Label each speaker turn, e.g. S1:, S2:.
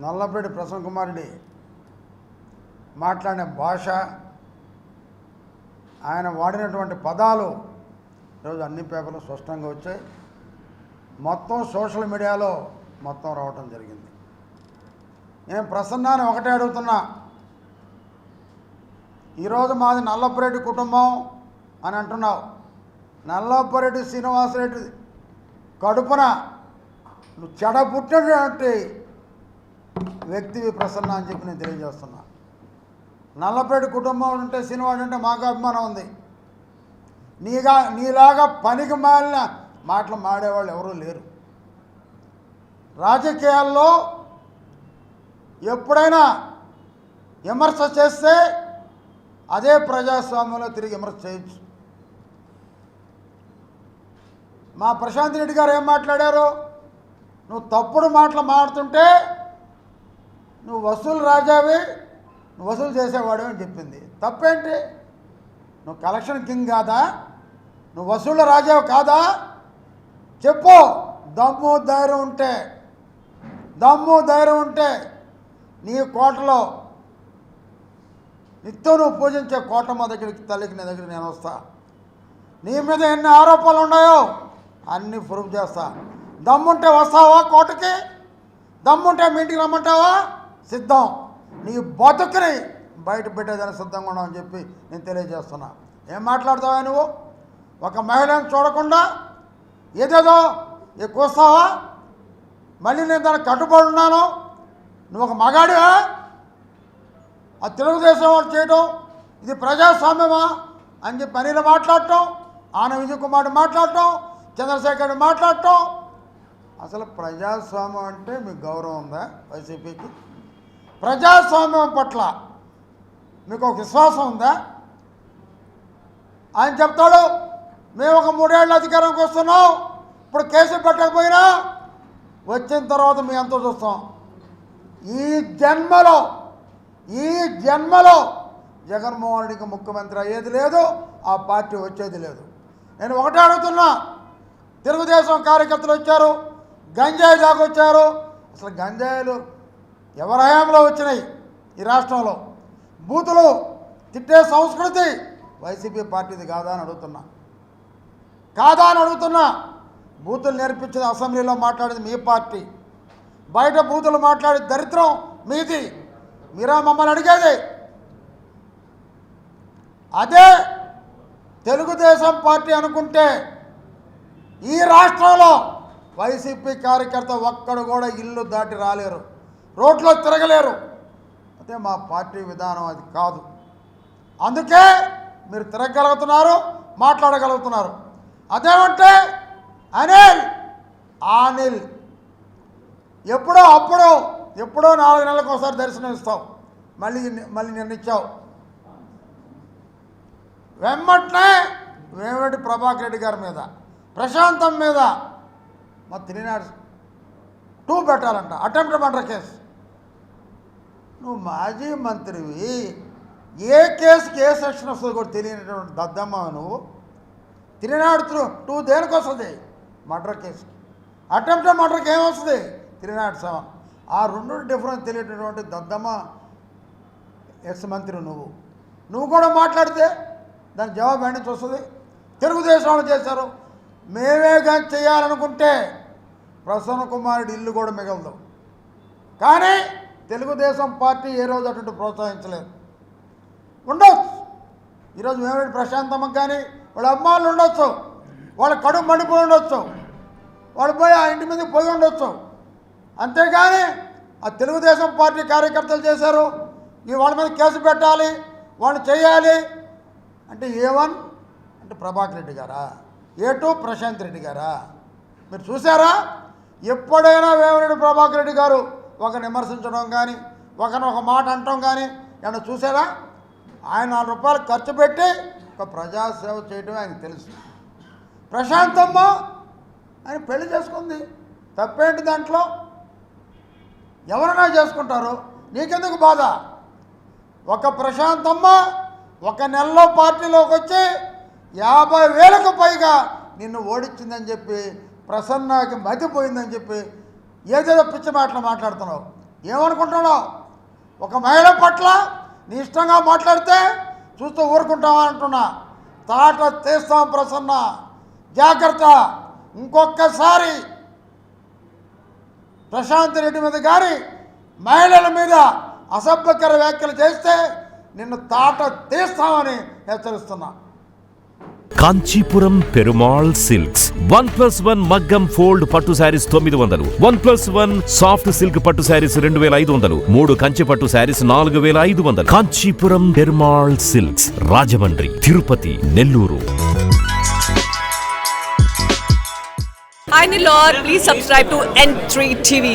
S1: నల్లపరెడ్డి ప్రసన్న కుమార్ రెడ్డి మాట్లాడిన భాష, ఆయన వాడినటువంటి పదాలు ఈరోజు అన్ని పేపర్లు స్పష్టంగా వచ్చాయి. మొత్తం సోషల్ మీడియాలో మొత్తం రావటం జరిగింది. నేను ప్రసన్నాన్ని ఒకటే అడుగుతున్నా, ఈరోజు మాది నల్లపరెడ్డి కుటుంబం అని అంటున్నావు. నల్లపరెడ్డి శ్రీనివాసరెడ్డి కడుపున నువ్వు చెడపుట్టినటువంటి వ్యక్తివి ప్రసన్న అని చెప్పి నేను తెలియజేస్తున్నా. నల్లపరెడ్డి కుటుంబం అంటే శ్రీనివాస్ అంటే మాకు అభిమానం ఉంది. నీలాగా పనికి మాలిన మాటలు మాడేవాళ్ళు ఎవరూ లేరు. రాజకీయాల్లో ఎప్పుడైనా విమర్శ చేస్తే అదే ప్రజాస్వామ్యంలో తిరిగి విమర్శ చేయొచ్చు. మా ప్రశాంత్ రెడ్డి గారు ఏం మాట్లాడారు? నువ్వు తప్పుడు మాటలు మాడుతుంటే నువ్వు వసూలు రాజావి, నువ్వు వసూలు చేసేవాడు అని చెప్పింది. తప్పేంటి? నువ్వు కలెక్షన్ కింగ్ కాదా? నువ్వు వసూళ్ళ రాజావు కాదా? చెప్పు. దమ్ము ధైర్యం ఉంటే నీ కోటలో నిత్యం నువ్వు పూజించే కోటమ్మ దగ్గరికి తల్లికి నీ దగ్గరికి నేను వస్తా. నీ మీద ఎన్ని ఆరోపణలు ఉన్నాయో అన్నీ ప్రూఫ్ చేస్తా. దమ్ముంటే వస్తావా కోటకి? దమ్ముంటే మీ ఇంటికి రమ్మంటావా? సిద్ధం. నీ బతుకుని బయట పెట్టేదాన్ని సిద్ధంగా ఉన్నావని చెప్పి నేను తెలియజేస్తున్నా. ఏం మాట్లాడతావా నువ్వు? ఒక మహిళను చూడకుండా ఏదేదో కూస్తావా? మళ్ళీ నేను దానికి కట్టుబడి ఉన్నాను. నువ్వు ఒక మగాడివా? ఆ తెలుగుదేశం వాళ్ళు చేయటం ఇది ప్రజాస్వామ్యమా అని చెప్పి అనిల్ మాట్లాడటం, ఆన విజయ్ కుమార్ మాట్లాడటం, చంద్రశేఖర్ మాట్లాడటం. అసలు ప్రజాస్వామ్యం అంటే మీకు గౌరవం ఉందా? వైసీపీకి ప్రజాస్వామ్యం పట్ల మీకు ఒక విశ్వాసం ఉందా? ఆయన చెప్తాడు, మేము ఒక 3 ఏళ్ళ అధికారంకి వస్తున్నాం, ఇప్పుడు కేసు పెట్టకపోయినా వచ్చిన తర్వాత మీ ఎంతో చూస్తాం. ఈ జన్మలో జగన్మోహన్ రెడ్డికి ముఖ్యమంత్రి అయ్యేది లేదు, ఆ పార్టీ వచ్చేది లేదు. నేను ఒకటే అడుగుతున్నా, తెలుగుదేశం కార్యకర్తలు వచ్చారు, గంజాయి దాకొచ్చారు. అసలు గంజాయిలు ఎవరి హయాంలో వచ్చినాయి ఈ రాష్ట్రంలో? బూతులు తిట్టే సంస్కృతి వైసీపీ పార్టీది కాదా అని అడుగుతున్నా. బూతులు నేర్పించింది అసెంబ్లీలో మాట్లాడింది మీ పార్టీ, బయట బూతులు మాట్లాడే దరిద్రం మీది. మీరా మమ్మల్ని అడిగేది? అదే తెలుగుదేశం పార్టీ అనుకుంటే ఈ రాష్ట్రంలో వైసీపీ కార్యకర్త ఒక్కడు కూడా ఇల్లు దాటి రాలేరు, రోడ్లో తిరగలేరు. అదే మా పార్టీ విధానం అది కాదు. అందుకే మీరు తిరగగలుగుతున్నారు, మాట్లాడగలుగుతున్నారు. అదేమంటే అనిల్ ఎప్పుడో 4 నెలలకు ఒకసారి దర్శనం ఇస్తావు, మళ్ళీ నిన్న ఇచ్చావు. వెంబట్నే వేమిరెడ్డి ప్రభాకర్ రెడ్డి గారి మీద, ప్రశాంతం మీద మా 302 పెట్టాలంట, అటెంప్ట్ మర్డర్ కేసు. నువ్వు మాజీ మంత్రివి, ఏ కేసుకి ఏ సెక్షన్ వస్తుంది కూడా తెలియనటువంటి దద్దమ్మ నువ్వు. 302 దేనికి వస్తుంది? Murder case. అటెంప్ట్ మర్డర్కి ఏమొస్తుంది? 307. ఆ 2 డిఫరెన్స్ తెలియనటువంటి దద్దమ్మ ఎక్స్ మంత్రి నువ్వు కూడా మాట్లాడితే దాని జవాబు ఏంటి వస్తుంది? తెలుగుదేశంలో చేశారు. మేమే కానీ చేయాలనుకుంటే ప్రసన్న కుమారుడి ఇల్లు కూడా మిగలదు. కానీ తెలుగుదేశం పార్టీ ఏ రోజు అటువంటి ప్రోత్సహించలేదు. ఉండొచ్చు ఈరోజు వేమిరెడ్డి ప్రశాంతమ్మకి కానీ వాళ్ళ అమ్మాయిలు ఉండొచ్చు, వాళ్ళ కడుపు మండిపోయి ఉండొచ్చు, వాళ్ళు పోయి ఆ ఇంటి మీద పోయి ఉండొచ్చు. అంతేగాని ఆ తెలుగుదేశం పార్టీ కార్యకర్తలు చేశారు, వాళ్ళ మీద కేసు పెట్టాలి, వాళ్ళు చేయాలి అంటే A1 అంటే ప్రభాకర్ రెడ్డి గారా, A2 ప్రశాంత్ రెడ్డి గారా? మీరు చూసారా? ఎప్పుడైనా వేమిరెడ్డి ప్రభాకర్ రెడ్డి గారు ఒక విమర్శించడం కానీ ఒక మాట అనటం కానీ ఏమన్నా చూసారా? ఆయన 4 రూపాయలు ఖర్చు పెట్టి ఒక ప్రజాసేవ చేయడమే ఆయనకు తెలుసు. ప్రశాంతమ్మ ఆయన పెళ్లి చేసుకుంది, తప్పేంటి దాంట్లో? ఎవరైనా చేసుకుంటారు, నీకెందుకు బాధ? ఒక ప్రశాంతమ్మ 1 నెలలో పార్టీలోకి వచ్చి 50,000కు పైగా నిన్ను ఓడించిందని చెప్పి, ప్రసన్నకి మతిపోయిందని చెప్పి ఏదేదో పిచ్చి మాటలు మాట్లాడుతున్నావు. ఏమనుకుంటున్నావు? ఒక మహిళ పట్ల నీ ఇష్టంగా మాట్లాడితే చూస్తూ ఊరుకుంటావా అంటున్నా. తాట తీస్తాం ప్రసన్న, జాగ్రత్త. ఇంకొకసారి ప్రశాంత్ రెడ్డి మీద గారి మహిళల మీద అసభ్యకర వ్యాఖ్యలు చేస్తే నిన్ను తాట తీస్తామని హెచ్చరిస్తున్నా.
S2: కాంచీపురం పెరుమాళ్ సిల్క్స్ 1+1 మగ్గం ఫోల్డ్ పట్టు శారీస్ 900, 1+1 సాఫ్ట్ సిల్క్ పట్టు శారీస్ 2500, 3 కంచి పట్టు saris 4500. Kanchipuram Perumal silks, Rajahmundry, Tirupati, Nellore.
S3: Hi Nilor, please subscribe to N3 TV.